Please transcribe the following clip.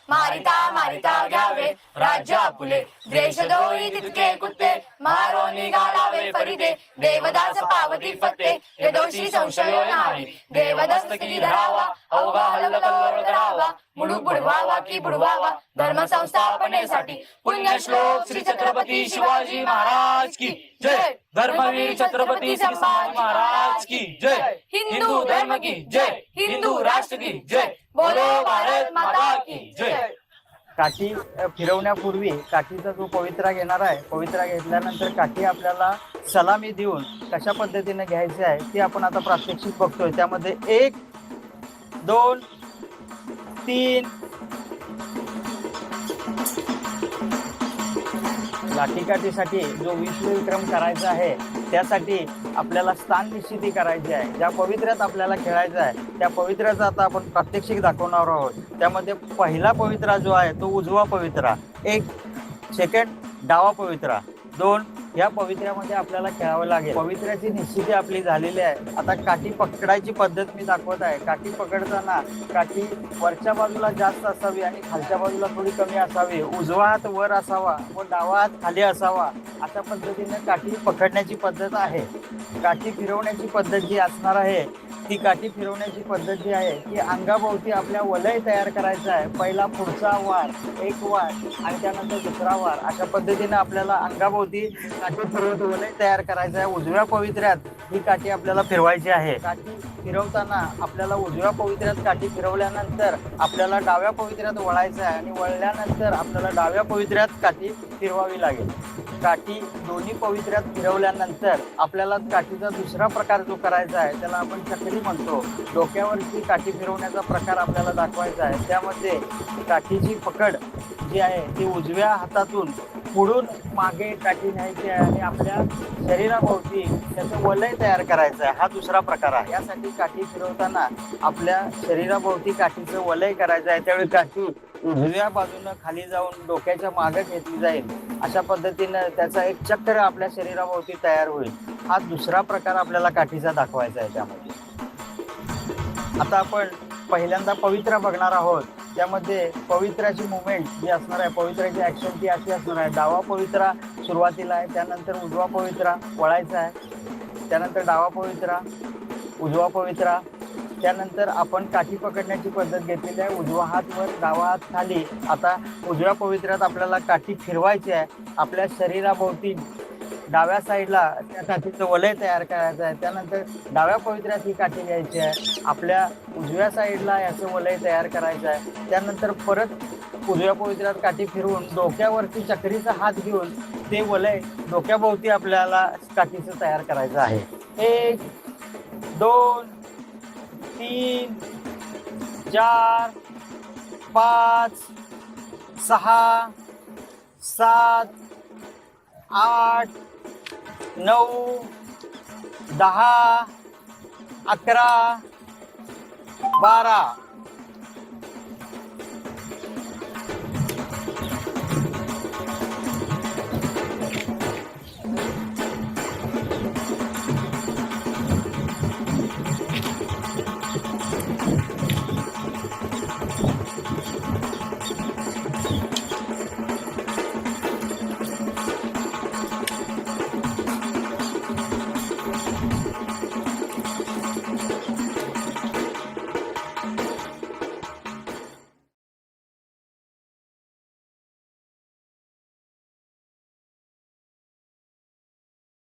मारिता मारिता घ्यावे राज्य आपुले, द्वेषद्रोही तितके कुत्ते मारोनी घालावे फरिदे, देवदास पावती फत्ते हे दोषी संशय नाही, देवदस्त किती धरावा अवघा हल्लकल्लोळ करावा, मुडू बुडवावा की बुडवावा धर्म संस्थापनेसाठी। पुण्य श्लोक श्री छत्रपती शिवाजी महाराज की जय, धर्मवीर छत्रपती संभाजी महाराज की जय, हिंदू धर्म की जय, हिंदू राष्ट्र की जय, बोलो भारत माता की जय। काठी फिरवण्यापूर्वी काठीचा जो पवित्रा घेणार आहे, पवित्रा घेतल्यानंतर काठी आपल्याला सलामी देऊन कशा पद्धतीने घ्यायची आहे ती आपण आता प्रात्यक्षिक बघतोय। त्यामध्ये 1 2 3 लाठीकाठीसाठी जो विश्वविक्रम करायचा आहे त्यासाठी आपल्याला स्थान निश्चिती करायची आहे। ज्या पवित्र्यात आपल्याला खेळायचं आहे त्या पवित्र्याचा आता आपण प्रात्यक्षिक दाखवणार आहोत। त्यामध्ये पहिला पवित्रा जो आहे तो उजवा पवित्रा, 1 सेकंड डावा पवित्रा, 2 या पवित्र्यामध्ये आपल्याला खेळावं लागेल। पवित्र्याची निश्चिती आपली झालेली आहे। आता काठी पकडायची पद्धत मी दाखवत आहे। काठी पकडताना काठी वरच्या बाजूला जास्त असावी आणि खालच्या बाजूला थोडी कमी असावी, उजवा हात वर असावा व डावा हात खाली असावा, अशा पद्धतीने काठी पकडण्याची पद्धत आहे। काठी फिरवण्याची पद्धत जी असणार आहे ती काठी फिरवण्याची पद्धत जी आहे ती अंगाभोवती आपल्या वलय तयार करायचं आहे। पहिला पुढचा वार, 1 वार आणि त्यानंतर दुसरा वार, अशा पद्धतीने आपल्याला अंगाभोवती काठी फिरवत वलय तयार करायचं आहे। उजव्या पवित्र्यात ही काठी आपल्याला फिरवायची आहे। काठी फिरवताना आपल्याला उजव्या पवित्र्यात काठी फिरवल्यानंतर आपल्याला डाव्या पवित्र्यात वळायचं आहे आणि वळल्यानंतर आपल्याला डाव्या पवित्र्यात काठी फिरवावी लागेल। काठी दोन्ही पवित्र्यात फिरवल्यानंतर आपल्याला काठीचा दुसरा प्रकार जो करायचा आहे त्याला आपण चक्री म्हणतो। डोक्यावरची काठी फिरवण्याचा प्रकार आपल्याला दाखवायचा आहे। त्यामध्ये काठीची पकड जी आहे ती उजव्या हातातून पुढून मागे काठी न्यायची आहे आणि आपल्या शरीराभोवती त्याचं वलय तयार करायचं आहे। हा दुसरा प्रकार आहे। यासाठी काठी फिरवताना आपल्या शरीराभोवती काठीचं वलय करायचं आहे। त्यावेळी काठी उजव्या बाजूनं खाली जाऊन डोक्याच्या मागे घेतली जाईल। अशा पद्धतीनं त्याचा एक चक्र आपल्या शरीराभोवती तयार होईल। हा दुसरा प्रकार आपल्याला काठीचा दाखवायचा आहे। त्यामध्ये आता आपण पहिल्यांदा पवित्रा बघणार आहोत। त्यामध्ये पवित्राची मुवमेंट जी असणार आहे, पवित्राची ॲक्शन ती अशी असणार आहे। डावा पवित्रा सुरुवातीला आहे, त्यानंतर उजवा पवित्रा वळायचा आहे, त्यानंतर डावा पवित्रा, उजवा पवित्रा, त्यानंतर आपण काठी पकडण्याची पद्धत घेतलेली आहे। उजवा हात वर, डावा हात खाली। आता उजव्या पवित्र्यात आपल्याला काठी फिरवायची आहे। आपल्या शरीराभोवती डाव्या साईडला त्या काठीचं वलय तयार करायचं आहे। त्यानंतर डाव्या पवित्र्यात ही काठी घ्यायची आहे। आपल्या उजव्या साईडला याचं वलय तयार करायचं आहे। त्यानंतर परत उजव्या पवित्र्यात काठी फिरवून डोक्यावरती चक्रीचा हात घेऊन ते वलय डोक्याभोवती आपल्याला काठीचं तयार करायचं आहे। 1 2 3 4 5 6 7 8 9 10 11 12